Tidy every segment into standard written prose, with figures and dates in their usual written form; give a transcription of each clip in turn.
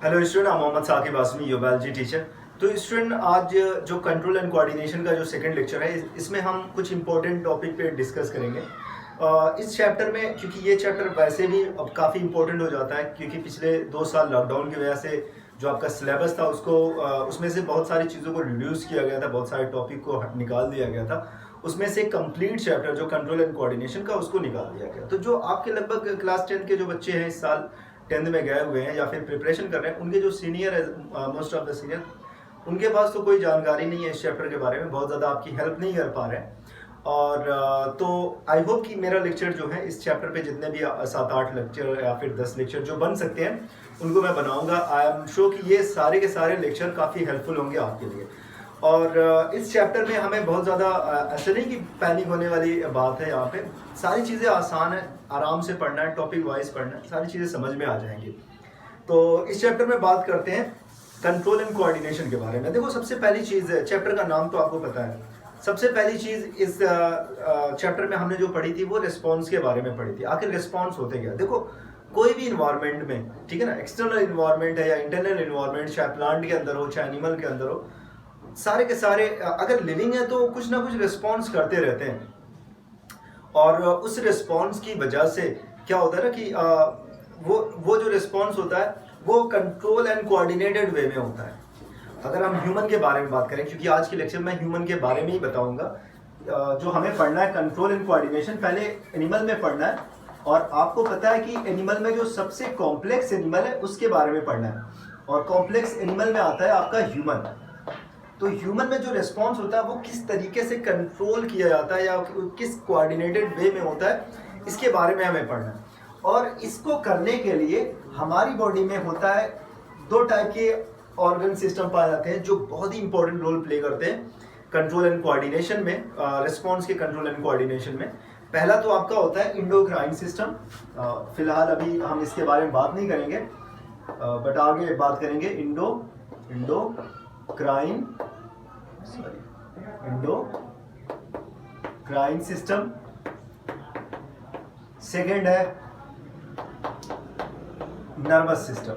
Hello student, मैं Mohammad Saqib Asmi, your biology teacher. तो student, आज जो कंट्रोल एंड कोऑर्डिनेशन का जो सेकंड लेक्चर है, इसमें हम कुछ इंपॉर्टेंट टॉपिक पे डिस्कस करेंगे। इस चैप्टर में, क्योंकि ये चैप्टर वैसे भी अब काफ़ी इंपॉर्टेंट हो जाता है, क्योंकि पिछले 2 साल लॉकडाउन की वजह से जो आपका सिलेबस था उसको उसमें से बहुत सारी चीज़ों को रिड्यूस किया गया था, बहुत सारे टॉपिक को निकाल दिया गया था। उसमें से कंप्लीट चैप्टर जो कंट्रोल एंड कोऑर्डिनेशन का, उसको निकाल दिया गया। तो जो आपके लगभग क्लास 10 के जो बच्चे हैं, इस साल 10th में गए हुए हैं या फिर प्रिपरेशन कर रहे हैं, उनके जो सीनियर है, मोस्ट ऑफ द सीनियर, उनके पास तो कोई जानकारी नहीं है इस चैप्टर के बारे में, बहुत ज़्यादा आपकी हेल्प नहीं कर पा रहे हैं। और तो आई होप कि मेरा लेक्चर जो है इस चैप्टर पे, जितने भी 7-8 लेक्चर या फिर 10 लेक्चर जो बन सकते हैं, उनको मैं बनाऊंगा। आई एम श्योर कि ये सारे के सारे लेक्चर काफ़ी हेल्पफुल होंगे आपके लिए। और इस चैप्टर में हमें बहुत ज़्यादा ऐसे नहीं कि पैनिक होने वाली बात है। यहाँ पे सारी चीज़ें आसान है, आराम से पढ़ना है, टॉपिक वाइज पढ़ना है, सारी चीज़ें समझ में आ जाएंगी। तो इस चैप्टर में बात करते हैं कंट्रोल एंड कोऑर्डिनेशन के बारे में। देखो, सबसे पहली चीज़ है, चैप्टर का नाम तो आपको पता है, सबसे पहली चीज़ इस चैप्टर में हमने जो पढ़ी थी वो रिस्पॉन्स के बारे में पढ़ी थी। आखिर रिस्पॉन्स होते क्या? देखो, कोई भी इन्वायरमेंट में, ठीक है ना, एक्सटर्नल इन्वायरमेंट है या इंटरनल इन्वायरमेंट, चाहे प्लांट के अंदर हो चाहे एनिमल के अंदर हो, सारे के सारे अगर लिविंग है तो कुछ ना कुछ रिस्पॉन्स करते रहते हैं। और उस रिस्पॉन्स की वजह से क्या होता है ना कि वो जो रिस्पॉन्स होता है वो कंट्रोल एंड कोऑर्डिनेटेड वे में होता है। अगर हम ह्यूमन के बारे में बात करें, क्योंकि आज के लेक्चर में ह्यूमन के बारे में ही बताऊंगा, जो हमें पढ़ना है कंट्रोल एंड कोऑर्डिनेशन, पहले एनिमल में पढ़ना है। और आपको पता है कि एनिमल में जो सबसे कॉम्प्लेक्स एनिमल है उसके बारे में पढ़ना है, और कॉम्प्लेक्स एनिमल में आता है आपका ह्यूमन। तो ह्यूमन में जो रिस्पॉन्स होता है वो किस तरीके से कंट्रोल किया जाता है या किस कोऑर्डिनेटेड वे में होता है, इसके बारे में हमें पढ़ना है। और इसको करने के लिए हमारी बॉडी में होता है 2 टाइप के ऑर्गन सिस्टम पाए जाते हैं जो बहुत ही इंपॉर्टेंट रोल प्ले करते हैं कंट्रोल एंड कोऑर्डिनेशन में, रिस्पॉन्स के कंट्रोल एंड कोऑर्डिनेशन में। पहला तो आपका होता है इंडोक्राइन सिस्टम। फिलहाल अभी हम इसके बारे में बात नहीं करेंगे, बट आगे बात करेंगे। Endocrine system. सेकेंड है नर्वस सिस्टम।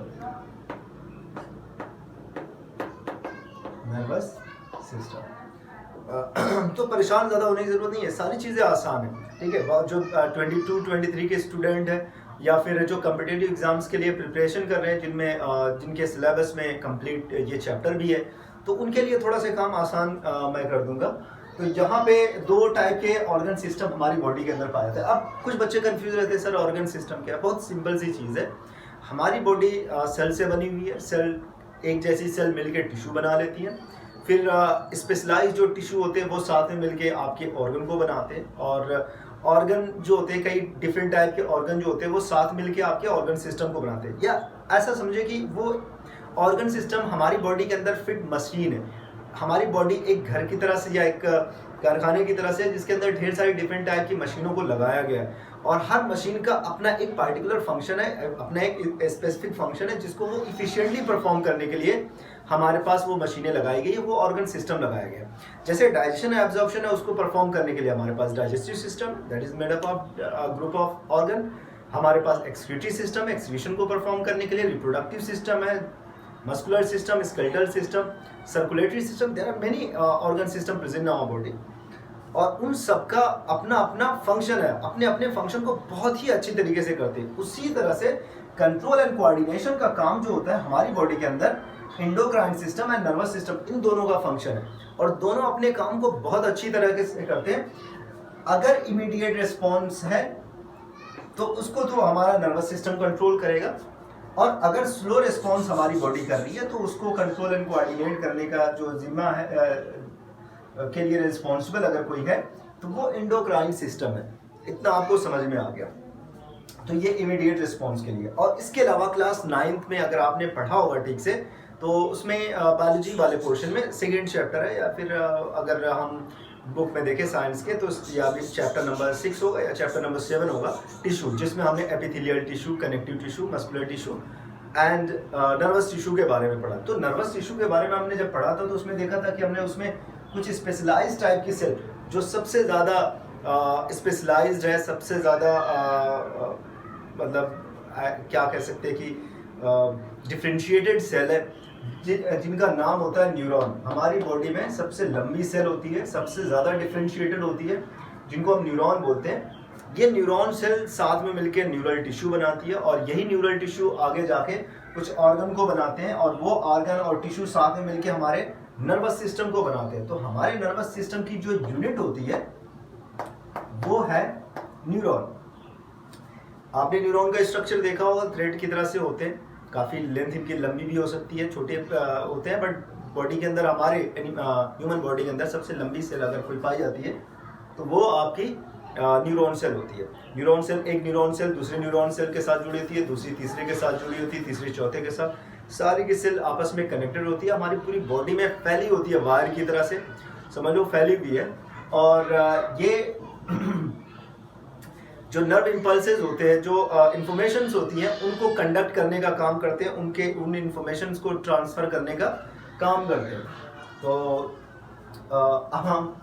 तो परेशान ज़्यादा होने की ज़रूरत नहीं है, सारी चीज़ें आसान है, ठीक है। जो 22-23 के स्टूडेंट हैं या फिर जो कम्पिटिटिव एग्जाम्स के लिए प्रिपरेशन कर रहे हैं, जिनके सिलेबस में कंप्लीट ये चैप्टर भी है, तो उनके लिए थोड़ा सा काम आसान मैं कर दूंगा। तो यहाँ पे 2 टाइप के ऑर्गन सिस्टम हमारी बॉडी के अंदर पाए जाते हैं। अब कुछ बच्चे कंफ्यूज रहते हैं, सर ऑर्गन सिस्टम क्या है? बहुत सिंपल सी चीज़ है। हमारी बॉडी सेल से बनी हुई है। सेल, एक जैसी सेल मिलकर टिश्यू बना लेती है। फिर स्पेशलाइज जो टिश्यू होते हैं वो साथ में मिलके आपके ऑर्गन को बनाते हैं। और ऑर्गन जो होते हैं, कई डिफरेंट टाइप के ऑर्गन जो होते हैं वो साथ मिलके आपके ऑर्गन सिस्टम को बनाते हैं। या ऐसा समझे कि वो ऑर्गन सिस्टम हमारी बॉडी के अंदर फिट मशीन है। हमारी बॉडी एक घर की तरह से या एक कारखाने की तरह से, जिसके अंदर ढेर सारी डिफरेंट टाइप की मशीनों को लगाया गया है, और हर मशीन का अपना एक पार्टिकुलर फंक्शन है, अपना एक स्पेसिफिक फंक्शन है, जिसको वो इफिशिएंटली परफॉर्म करने के लिए हमारे पास वो मशीनें लगाई गई है, वो ऑर्गन सिस्टम लगाया गया है। जैसे डाइजेशन है, एब्जॉर्प्शन है, उसको परफॉर्म करने के लिए हमारे पास digestive system, that is made up of group of organ. हमारे पास एक्सक्रीटरी सिस्टम है, एक्सक्रीशन को परफॉर्म करने के लिए। रिप्रोडक्टिव सिस्टम है, muscular system, skeletal system, circulatory system. There are many organ system present in our body, और उन सबका अपना अपना फंक्शन है, अपने अपने फंक्शन को बहुत ही अच्छी तरीके से करते हैं। उसी तरह से कंट्रोल एंड कोऑर्डिनेशन का काम जो होता है हमारी बॉडी के अंदर, endocrine system and nervous system, इन दोनों का फंक्शन है, और दोनों अपने काम को बहुत अच्छी तरीके से करते हैं। अगर इमीडिएट रिस्पॉन्स है तो उसको तो हमारा नर्वस सिस्टम कंट्रोल करेगा, और अगर स्लो रिस्पॉन्स हमारी बॉडी कर रही है तो उसको कंट्रोल एंड कोऑर्डिनेट करने का जो जिम्मा है के लिए रिस्पॉन्सिबल अगर कोई है, तो वो इंडोक्राइन सिस्टम है। इतना आपको समझ में आ गया। तो ये इमीडिएट रिस्पॉन्स के लिए। और इसके अलावा क्लास 9th में अगर आपने पढ़ा होगा ठीक से, तो उसमें बायोलॉजी वाले पोर्शन में सेकेंड चैप्टर है, या फिर अगर हम बुक में देखें साइंस के, तो या भी चैप्टर नंबर 6 होगा या चैप्टर नंबर 7 होगा, टिश्यू, जिसमें हमने epithelial tissue, connective tissue, muscular tissue and nervous tissue के बारे में पढ़ा। तो नर्वस टिश्यू के बारे में हमने जब पढ़ा था तो उसमें देखा था कि हमने उसमें कुछ स्पेशलाइज्ड टाइप की सेल, जो सबसे ज़्यादा स्पेशलाइज्ड है, सबसे ज़्यादा मतलब क्या कह सकते हैं कि डिफ्रेंशिएटेड सेल है जिनका नाम होता है न्यूरॉन। हमारी बॉडी में सबसे लंबी सेल होती है, सबसे ज़्यादा डिफ्रेंशिएटेड होती है, जिनको हम न्यूरॉन बोलते हैं। ये न्यूरॉन सेल साथ में मिलकर न्यूरल टिश्यू बनाती है और यही न्यूरल टिश्यू आगे जाके कुछ ऑर्गन को बनाते हैं और वो ऑर्गन और टिश्यू साथ में मिलकर हमारे नर्वस सिस्टम को बनाते हैं। तो हमारे नर्वस सिस्टम की जो यूनिट होती है वो है न्यूरॉन। आपने न्यूरॉन का स्ट्रक्चर देखा होगा, थ्रेड की तरह से होते हैं, काफ़ी लेंथ इनकी लंबी भी हो सकती है, छोटे होते हैं, बट बॉडी के अंदर हमारे ह्यूमन बॉडी के अंदर सबसे लंबी सेल अगर कोई पाई जाती है तो वो आपकी न्यूरॉन सेल होती है। न्यूरॉन सेल, एक न्यूरॉन सेल दूसरे न्यूरॉन सेल के साथ जुड़ी होती है, दूसरी तीसरे के साथ जुड़ी होती है, तीसरी चौथे के साथ, सारी की सेल आपस में कनेक्टेड होती है। हमारी पूरी बॉडी में फैली होती है, वायर की तरह से समझ लो फैली हुई है। और ये जो नर्व इम्पल्सेस होते हैं, जो इंफॉर्मेशंस होती हैं, उनको कंडक्ट करने का काम करते हैं, उन इंफॉर्मेशंस को ट्रांसफ़र करने का काम करते हैं। तो अब हम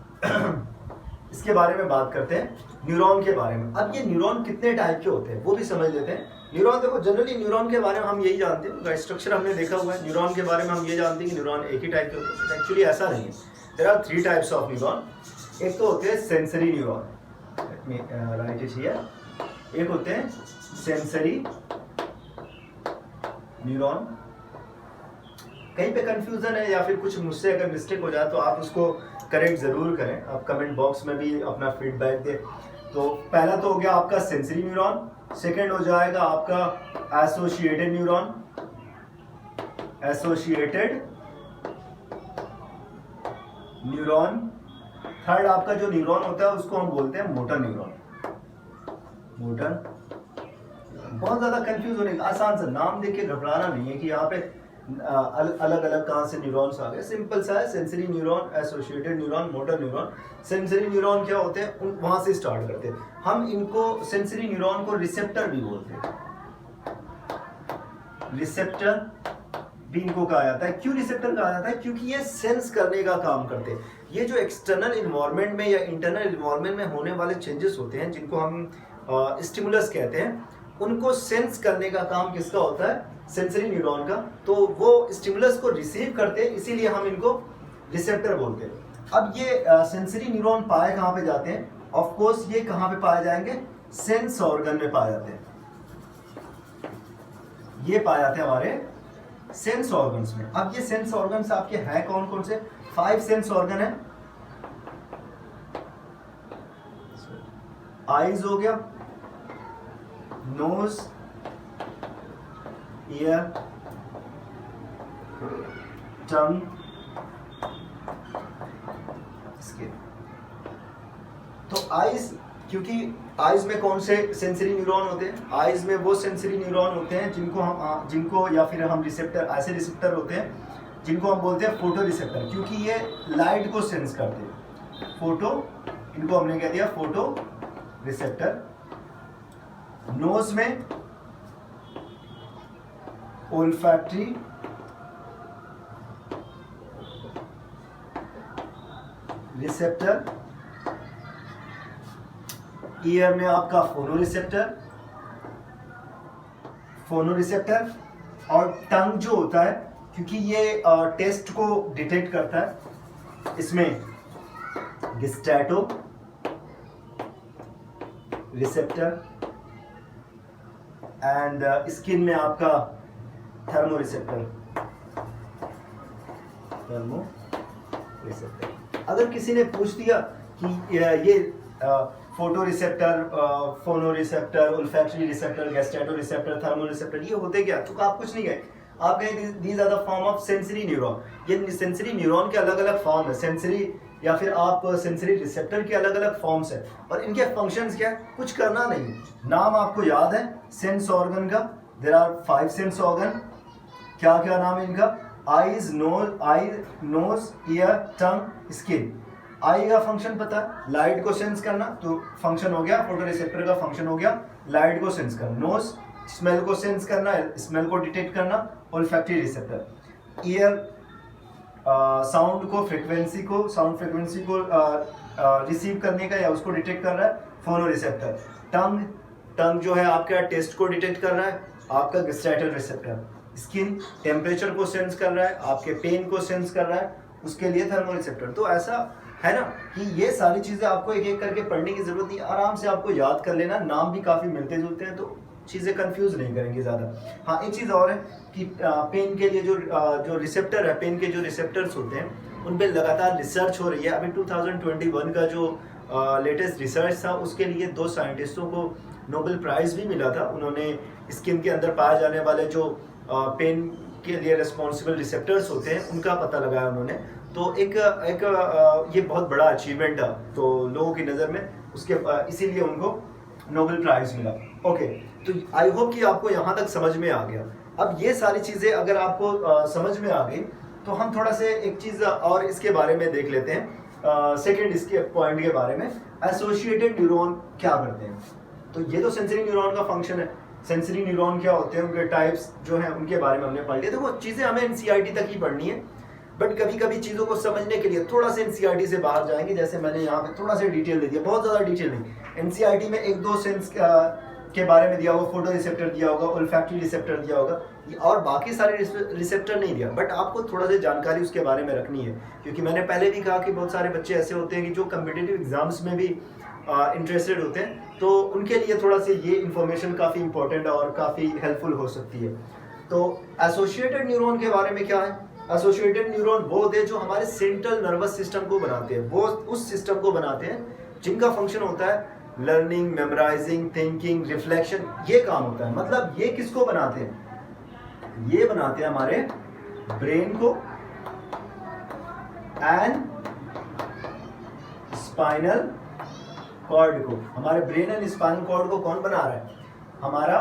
इसके बारे में बात करते हैं, न्यूरॉन के बारे में। अब ये न्यूरॉन कितने टाइप के होते हैं वो भी समझ लेते हैं। न्यूरॉन, देखो जनरली न्यूरॉन के बारे में हम यही जानते हैं, उनका स्ट्रक्चर हमने देखा हुआ है। न्यूरॉन के बारे में हम ये जानते हैं कि न्यूरॉन एक ही टाइप के होते हैं, एक्चुअली ऐसा नहीं है। There are 3 types of neuron. एक तो होते हैं sensory neuron, right it here. एक होते हैं सेंसरी न्यूरॉन। कहीं पे कंफ्यूजन है या फिर कुछ मुझसे अगर मिस्टेक हो जाए तो आप उसको करेक्ट ज़रूर करें, आप कमेंट बॉक्स में भी अपना फीडबैक दें। तो पहला तो हो गया आपका सेंसरी न्यूरॉन, सेकंड हो जाएगा आपका associated neuron, associated neuron. Third आपका जो न्यूरॉन होता है उसको हम बोलते हैं मोटर न्यूरॉन। मोटर, बहुत ज़्यादा कंफ्यूज होने का, आसान सा नाम देख के घबराना नहीं है कि यहाँ पे अलग अलग कहाँ से न्यूरॉन्स आ गए। सिंपल सा है, sensory neuron, associated neuron, motor neuron. Sensory neuron क्या होते हैं, वहाँ से स्टार्ट करते हैं हम इनको। सेंसरी न्यूरॉन को रिसेप्टर भी बोलते हैं, रिसेप्टर भी इनको कहा जाता है। क्यों रिसेप्टर कहा जाता है? क्योंकि ये सेंस करने का काम करते हैं। ये जो एक्सटर्नल इन्वायरमेंट में या इंटरनल इन्वायरमेंट में होने वाले चेंजेस होते हैं, जिनको हम स्टिमुलस कहते हैं, उनको सेंस करने का काम किसका होता है? सेंसरी न्यूरॉन का। तो वो स्टिमुलस को रिसीव करते हैं, इसीलिए हम इनको रिसेप्टर बोलते हैं। अब ये सेंसरी न्यूरॉन पाए कहाँ पे जाते हैं? ऑफ कोर्स ये कहाँ पे पाए जाएंगे? सेंस ऑर्गन में पाए जाते हैं। ये पाए जाते हैं हमारे सेंस ऑर्गन्स में। अब ये सेंस ऑर्गन्स आपके हैं कौन कौन से? 5 सेंस ऑर्गन है। आईज हो गया, नोज, ईयर, टंग, स्किन। तो आईज, क्योंकि आईज में कौन से सेंसरी न्यूरॉन होते हैं? आईज में वो सेंसरी न्यूरॉन होते हैं जिनको या फिर हम रिसेप्टर, ऐसे रिसेप्टर होते हैं जिनको हम बोलते हैं फोटो रिसेप्टर, क्योंकि ये लाइट को सेंस करते हैं। फोटो, इनको हमने कह दिया फोटो रिसेप्टर। नोज में ओल्फैक्टरी रिसेप्टर। ईयर में आपका फोनो रिसेप्टर। और टंग जो होता है, क्योंकि ये टेस्ट को डिटेक्ट करता है, इसमें गिस्टैटो रिसेप्टर। एंड स्किन में आपका थर्मो रिसेप्टर। अगर किसी ने पूछ दिया कि ये photo receptor, phono receptor, olfactory receptor, gustatory receptor, thermo receptor, ये होते क्या? तो आप कुछ नहीं कहें, आप कहें these are the form of sensory neuron. ये सेंसरी न्यूरॉन के अलग अलग फॉर्म है, सेंसरी या फिर आप सेंसरी रिसेप्टर के अलग अलग फॉर्म्स है। और इनके फंक्शंस क्या है? कुछ करना नहीं, नाम आपको याद है सेंस ऑर्गन का। There are 5 sense organ. क्या क्या नाम है इनका? Eyes, nose, ear, tongue, skin. Eye का फंक्शन पता है, लाइट को सेंस करना, तो फंक्शन हो गया फोटो रिसेप्टर का, फंक्शन हो गया लाइट को सेंस करना। नोज, स्मेल को सेंस करना, स्मेल को डिटेक्ट करना, olfactory receptor. Year, sound frequency को रिसीव करने का या उसको डिटेक्ट कर रहा है, फोनो रिसेप्टर। टंग, टंग जो है आपका टेस्ट को डिटेक्ट कर रहा है, आपका गस्ट्राइटल रिसेप्टर, स्किन टेम्परेचर को सेंस कर रहा है, आपके पेन को सेंस कर रहा है, उसके लिए थर्मो रिसेप्टर। तो ऐसा है ना कि ये सारी चीज़ें आपको एक एक करके पढ़ने की ज़रूरत नहीं, आराम से आपको याद कर लेना। नाम भी काफ़ी मिलते जुलते हैं तो चीज़ें कंफ्यूज नहीं करेंगी ज़्यादा। हाँ, एक चीज़ और है कि पेन के लिए जो रिसेप्टर है, पेन के जो रिसेप्टर्स होते हैं उन पर लगातार रिसर्च हो रही है। अभी 2021 का जो लेटेस्ट रिसर्च था उसके लिए 2 साइंटिस्टों को नोबेल प्राइज़ भी मिला था। उन्होंने स्किन के अंदर पाए जाने वाले जो पेन के लिए रिस्पॉन्सिबल रिसेप्टर्स होते हैं उनका पता लगाया उन्होंने। तो एक ये बहुत बड़ा अचीवमेंट था तो लोगों की नज़र में, उसके इसीलिए उनको नोबेल प्राइज़ मिला। ओके, तो आई होप कि आपको यहाँ तक समझ में आ गया। अब ये सारी चीज़ें अगर आपको समझ में आ गई तो हम थोड़ा से एक चीज़ और इसके बारे में देख लेते हैं, सेकेंड इसके पॉइंट के बारे में, एसोसिएटेड न्यूरॉन क्या करते हैं। तो ये तो सेंसरी न्यूरॉन का फंक्शन है। सेंसरी न्यूरॉन क्या होते हैं, उनके टाइप्स जो हैं उनके बारे में हमने पढ़ लिया। देखो चीज़ें हमें एनसीईआरटी तक ही पढ़नी है, बट कभी कभी चीज़ों को समझने के लिए थोड़ा सा एनसीईआरटी से बाहर जाएंगे। जैसे मैंने यहाँ पे थोड़ा सा डिटेल दे दिया, बहुत ज़्यादा डिटेल नहीं। एनसीईआरटी में 1-2 सेंस के बारे में दिया होगा, फोटो रिसेप्टर दिया होगा, ओल्फैक्टरी रिसेप्टर दिया होगा, और बाकी सारे रिसेप्टर नहीं दिया। बट आपको थोड़ा सा जानकारी उसके बारे में रखनी है, क्योंकि मैंने पहले भी कहा कि बहुत सारे बच्चे ऐसे होते हैं कि जो कम्पिटिटिव एग्जाम्स में भी इंटरेस्टेड होते हैं, तो उनके लिए थोड़ा सा ये इन्फॉर्मेशन काफ़ी इंपॉर्टेंट और काफ़ी हेल्पफुल हो सकती है। तो एसोसिएटेड न्यूरॉन के बारे में क्या है? एसोसिएटेड न्यूरॉन वो होते हैं जो हमारे सेंट्रल नर्वस सिस्टम को बनाते हैं, वो उस सिस्टम को बनाते हैं जिनका फंक्शन होता है लर्निंग, मेमोराइजिंग, थिंकिंग, रिफ्लेक्शन, ये काम होता है। मतलब ये किसको बनाते हैं? ये बनाते हैं हमारे ब्रेन को एंड स्पाइनल कॉर्ड को। हमारे ब्रेन एंड स्पाइनल कॉर्ड को कौन बना रहा है? हमारा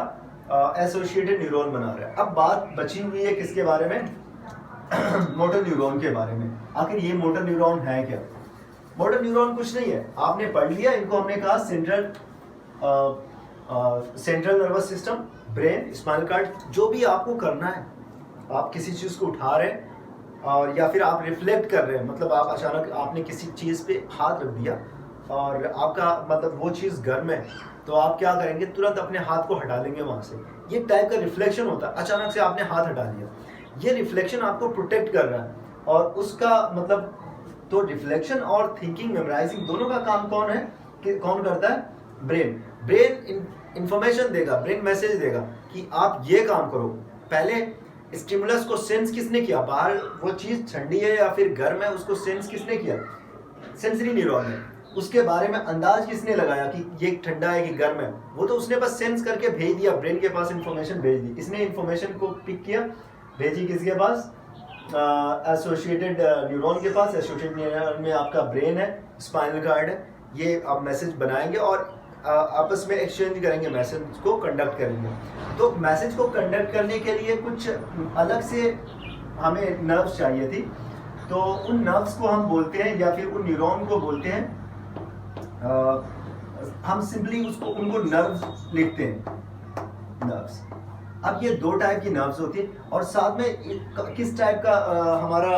एसोसिएटेड न्यूरॉन बना रहा है। अब बात बची हुई है किसके बारे में? मोटर न्यूरॉन के बारे में। आखिर ये मोटर न्यूरॉन है क्या? मोटर न्यूरॉन कुछ नहीं है, आपने पढ़ लिया, इनको हमने कहा central nervous system, brain, spinal cord. जो भी आपको करना है, आप किसी चीज़ को उठा रहे हैं और या फिर आप रिफ्लेक्ट कर रहे हैं, मतलब आप अचानक आपने किसी चीज़ पे हाथ रख दिया और आपका मतलब वो चीज़ गर्म है, तो आप क्या करेंगे? तुरंत अपने हाथ को हटा लेंगे वहाँ से। ये टाइप का रिफ्लेक्शन होता है। अचानक से आपने हाथ हटा लिया, ये रिफ्लेक्शन आपको प्रोटेक्ट कर रहा है। और उसका मतलब तो रिफ्लेक्शन और थिंकिंग, मेमोराइजिंग, दोनों का काम कौन है कि कौन करता है? ब्रेन। ब्रेन इंफॉर्मेशन देगा, ब्रेन मैसेज देगा कि आप ये काम करो। पहले स्टिमुलस को सेंस किसने किया? बाहर वो चीज़ ठंडी है या फिर गर्म है, उसको सेंस किसने किया? सेंसरी न्यूरॉन ने। उसके बारे में अंदाज किसने लगाया कि ये ठंडा है कि गर्म है? वो तो उसने बस सेंस करके भेज दिया, ब्रेन के पास इंफॉर्मेशन भेज दी। इसने इंफॉर्मेशन को पिक किया, भेजी किसके पास? एसोसिएटेड न्यूरॉन के पास। एसोसिएटेड न्यूरॉन में आपका ब्रेन है, स्पाइनल कॉर्ड है। ये आप मैसेज बनाएंगे और आपस में एक्सचेंज करेंगे, मैसेज को कंडक्ट करेंगे। तो मैसेज को कंडक्ट करने के लिए कुछ अलग से हमें नर्व्स चाहिए थी, तो उन नर्व्स को हम बोलते हैं या फिर उन न्यूरॉन को बोलते हैं, हम सिंपली उनको नर्व्स लिखते हैं, नर्व्स। अब ये 2 टाइप की नर्व्स होती है और साथ में किस टाइप का हमारा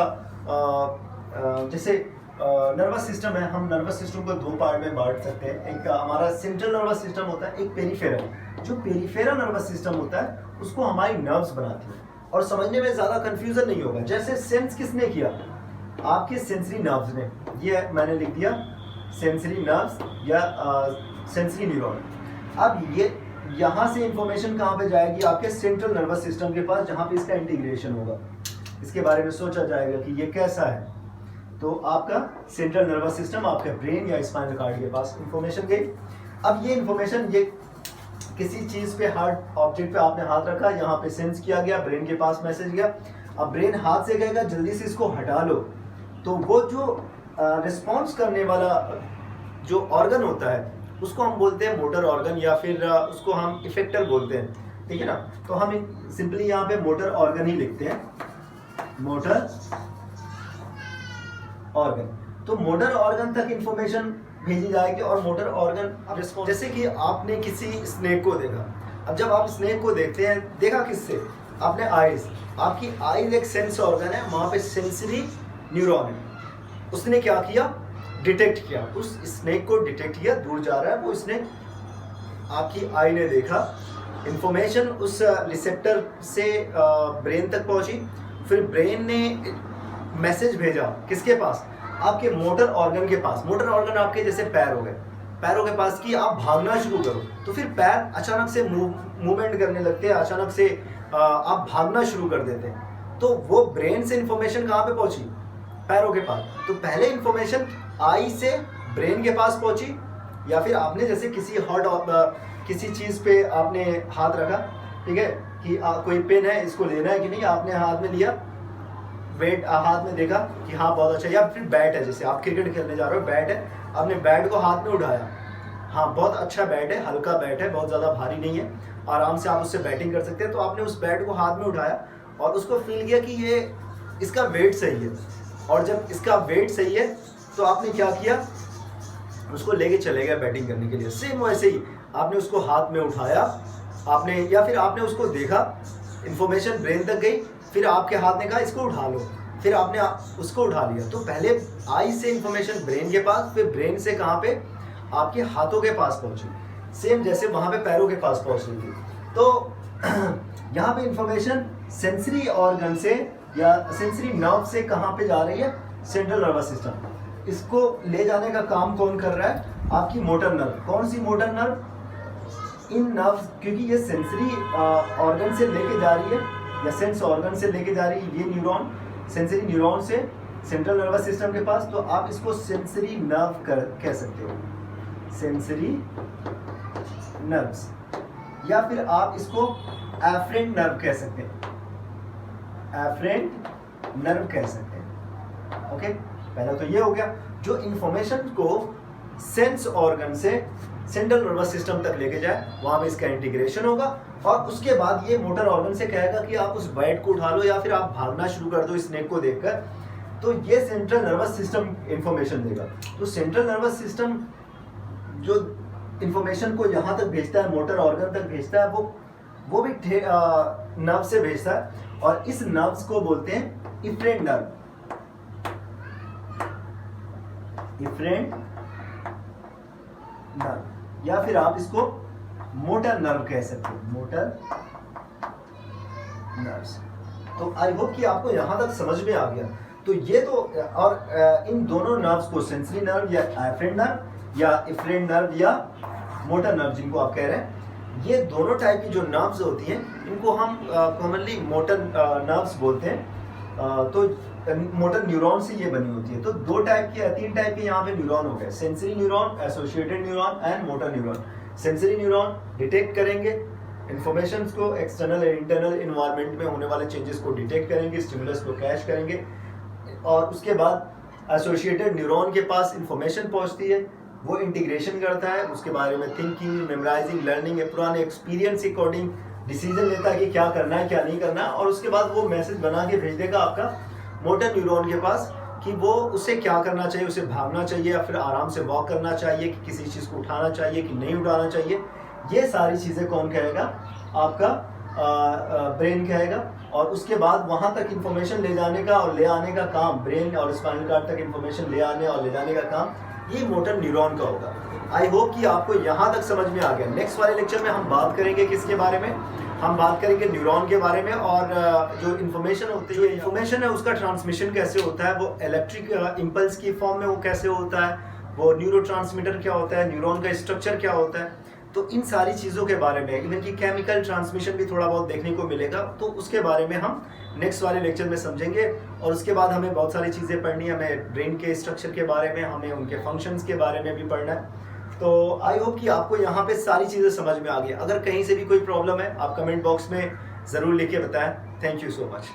जैसे नर्वस सिस्टम है, हम नर्वस सिस्टम को 2 पार्ट में बांट सकते हैं। एक हमारा सेंट्रल नर्वस सिस्टम होता है, एक पेरिफेरल। जो पेरिफेरल नर्वस सिस्टम होता है उसको हमारी नर्व्स बनाती है और समझने में ज़्यादा कंफ्यूजन नहीं होगा। जैसे सेंस किसने किया? आपके सेंसरी नर्व्स ने। ये मैंने लिख दिया सेंसरी नर्व्स या सेंसरी न्यूरॉन। अब ये यहाँ से इंफॉर्मेशन कहाँ पे जाएगी? आपके सेंट्रल नर्वस सिस्टम के पास, जहाँ पे इसका इंटीग्रेशन होगा। इसके बारे में सोचा जाएगा कि ये कैसा है, तो आपका सेंट्रल नर्वस सिस्टम, आपके ब्रेन या स्पाइनल कॉर्ड के पास इंफॉर्मेशन गई। अब ये इंफॉर्मेशन, ये किसी चीज़ पे, हार्ड ऑब्जेक्ट पे आपने हाथ रखा, यहाँ पे सेंस किया गया, ब्रेन के पास मैसेज गया। अब ब्रेन हाथ से कहेगा जल्दी से इसको हटा लो, तो वो जो रिस्पॉन्स करने वाला जो ऑर्गन होता है उसको हम बोलते हैं मोटर ऑर्गन या फिर उसको हम इफेक्टर बोलते हैं, ठीक है ना। तो हम सिंपली यहाँ पे मोटर ऑर्गन ही लिखते हैं, मोटर ऑर्गन। तो मोटर ऑर्गन तक इंफॉर्मेशन भेजी जाएगी और मोटर ऑर्गन रिस्पॉन्स। जैसे कि आपने किसी स्नेक को देखा, अब जब आप स्नेक को देखते हैं, देखा किससे? आपने आईज, आपकी आईज एक सेंस ऑर्गन है, वहाँ पे सेंसरी न्यूरॉन है। उसने क्या किया? डिटेक्ट किया, उस स्नेक को डिटेक्ट किया, दूर जा रहा है वो स्नेक, आपकी आई ने देखा, इंफॉर्मेशन उस रिसेप्टर से ब्रेन तक पहुंची, फिर ब्रेन ने मैसेज भेजा किसके पास, आपके मोटर ऑर्गन के पास। मोटर ऑर्गन आपके जैसे पैर हो गए, पैरों के पास कि आप भागना शुरू करो, तो फिर पैर अचानक से मूवमेंट करने लगते हैं, अचानक से आप भागना शुरू कर देते हैं। तो वो ब्रेन से इंफॉर्मेशन कहाँ पे पहुंची, पैरों के पास। तो पहले इंफॉर्मेशन आई से ब्रेन के पास पहुंची, या फिर आपने जैसे किसी चीज़ पे आपने हाथ रखा, ठीक है, कि कोई पेन है, इसको लेना है कि नहीं, आपने हाथ में लिया, वेट हाथ में देखा कि हाँ बहुत अच्छा, या फिर बैट है, जैसे आप क्रिकेट खेलने जा रहे हो, बैट है, आपने बैट को हाथ में उठाया, हाँ बहुत अच्छा बैट है, हल्का बैट है, बहुत ज़्यादा भारी नहीं है, आराम से आप उससे बैटिंग कर सकते हैं। तो आपने उस बैट को हाथ में उठाया और उसको फील किया कि ये इसका वेट सही है, और जब इसका वेट सही है तो आपने क्या किया, उसको लेके चले गए बैटिंग करने के लिए। सेम वैसे ही आपने उसको हाथ में उठाया, आपने या फिर आपने उसको देखा, इंफॉर्मेशन ब्रेन तक गई, फिर आपके हाथ ने कहा इसको उठा लो, फिर आपने उसको उठा लिया। तो पहले आई से इंफॉर्मेशन ब्रेन के पास, फिर ब्रेन से कहाँ पे, आपके हाथों के पास पहुंची, सेम जैसे वहाँ पे पैरों के पास पहुंच रही थी। तो यहाँ पे इंफॉर्मेशन सेंसरी ऑर्गन से या सेंसरी नर्व से कहाँ पे जा रही है, सेंट्रल नर्वस सिस्टम। इसको ले जाने का काम कौन कर रहा है, आपकी मोटर नर्व। कौन सी मोटर नर्व, इन नर्व, क्योंकि ये सेंसरी ऑर्गन से लेके जा रही है या सेंस ऑर्गन से लेके जा रही है, ये न्यूरॉन सेंसरी न्यूरॉन से सेंट्रल नर्वस सिस्टम के पास। तो आप इसको सेंसरी नर्व कह सकते हो, सेंसरी नर्व्स, या फिर आप इसको एफरेंट नर्व कह सकते हैं, एफरेंट नर्व कह सकते हैं। ओके, पहला तो ये हो गया जो इंफॉर्मेशन को सेंस ऑर्गन से सेंट्रल नर्वस सिस्टम तक लेके जाए, वहां पे इसका इंटीग्रेशन होगा, और उसके बाद ये मोटर ऑर्गन से कहेगा कि आप उस बैट को उठा लो या फिर आप भागना शुरू कर दो स्नेक को देखकर। तो ये सेंट्रल नर्वस सिस्टम इंफॉर्मेशन देगा। तो सेंट्रल नर्वस सिस्टम जो इंफॉर्मेशन को यहाँ तक भेजता है, मोटर ऑर्गन तक भेजता है, वो भी नर्व से भेजता है, और इस नर्व्स को बोलते हैं इफरेंट नर्व, इफरेंट नर्व, या फिर आप इसको मोटर नर्व कह सकते हैं, मोटर नर्व्स। तो आई होप कि आपको यहां तक समझ में आ गया। तो ये तो, और इन दोनों नर्व्स को सेंसरी नर्व या एफरेंट नर्व या इफरेंट नर्व या मोटर नर्व जिनको आप कह रहे हैं, ये दोनों टाइप की जो नर्व्स होती हैं इनको हम कॉमनली मोटर नर्व्स बोलते हैं। तो मोटर न्यूरॉन से ये बनी होती है। तो दो टाइप की, तीन टाइप के यहाँ पे न्यूरॉन हो गए, sensory neuron, associated neuron and motor neuron. Sensory neuron detect करेंगे इन्फॉर्मेशंस को, एक्सटर्नल एंड इंटरनल इन्वायरमेंट में होने वाले चेंजेस को डिटेक्ट करेंगे, स्टिमुलस को कैच करेंगे, और उसके बाद एसोसिएटेड न्यूरॉन के पास इंफॉर्मेशन पहुंचती है, वो इंटीग्रेशन करता है, उसके बारे में थिंकिंग, मेमोराइजिंग, लर्निंग, पुराने एक्सपीरियंस के अकॉर्डिंग डिसीजन लेता है कि क्या करना है क्या नहीं करना है, और उसके बाद वो मैसेज बना के भेज देगा आपका मोटर न्यूरॉन के पास कि वो उसे क्या करना चाहिए, उसे भागना चाहिए या फिर आराम से वॉक करना चाहिए, कि किसी चीज़ को उठाना चाहिए कि नहीं उठाना चाहिए। ये सारी चीज़ें कौन कहेगा, आपका ब्रेन कहेगा। और उसके बाद वहाँ तक इंफॉर्मेशन ले जाने का और ले आने का काम, ब्रेन और स्पाइनल कॉर्ड तक इंफॉर्मेशन ले आने और ले जाने का काम ये मोटर न्यूरॉन का होगा। आई होप कि आपको यहाँ तक समझ में आ गया। नेक्स्ट वाले लेक्चर में हम बात करेंगे किसके बारे में, हम बात करेंगे न्यूरॉन के बारे में, और जो इन्फॉर्मेशन होती है, इन्फॉर्मेशन है उसका ट्रांसमिशन कैसे होता है, वो इलेक्ट्रिक इम्पल्स की फॉर्म में वो कैसे होता है, वो न्यूरोट्रांसमीटर क्या होता है, न्यूरॉन का स्ट्रक्चर क्या होता है। तो इन सारी चीज़ों के बारे में, इवन की केमिकल ट्रांसमिशन भी थोड़ा बहुत देखने को मिलेगा, तो उसके बारे में हम नेक्स्ट वाले लेक्चर में समझेंगे। और उसके बाद हमें बहुत सारी चीज़ें पढ़नी है, हमें ब्रेन के स्ट्रक्चर के बारे में, हमें उनके फंक्शंस के बारे में भी पढ़ना है। तो आई होप कि आपको यहाँ पे सारी चीज़ें समझ में आ गई। अगर कहीं से भी कोई प्रॉब्लम है आप कमेंट बॉक्स में ज़रूर लिख के बताएं। Thank you so much.